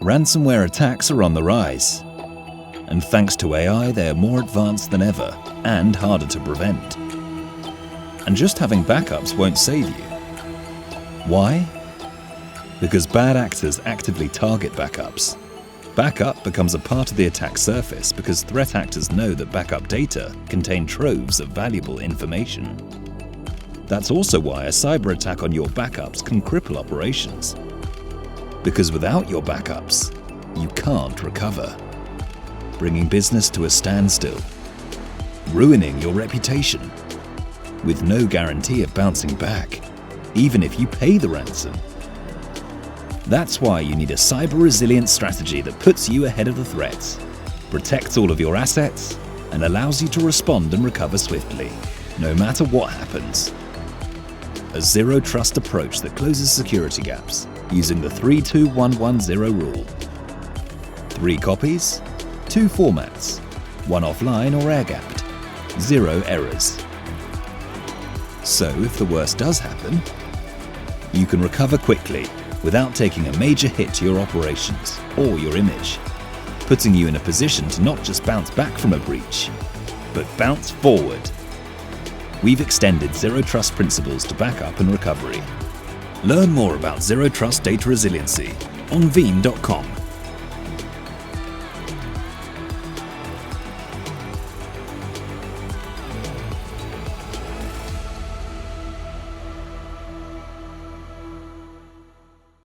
Ransomware attacks are on the rise, and thanks to AI, they are more advanced than ever and harder to prevent. And just having backups won't save you. Why? Because bad actors actively target backups. Backup becomes a part of the attack surface because threat actors know that backup data contain troves of valuable information. That's also why a cyber attack on your backups can cripple operations. Because without your backups, you can't recover, bringing business to a standstill, ruining your reputation, with no guarantee of bouncing back, even if you pay the ransom. That's why you need a cyber resilience strategy that puts you ahead of the threats, protects all of your assets, and allows you to respond and recover swiftly, no matter what happens. A zero-trust approach that closes security gaps using the 3-2-1-1-0 rule. 3 copies, 2 formats, 1 offline or air-gapped, 0 errors. So if the worst does happen, you can recover quickly without taking a major hit to your operations or your image, putting you in a position to not just bounce back from a breach, but bounce forward. We've extended Zero Trust principles to backup and recovery. Learn more about Zero Trust data resiliency on Veeam.com.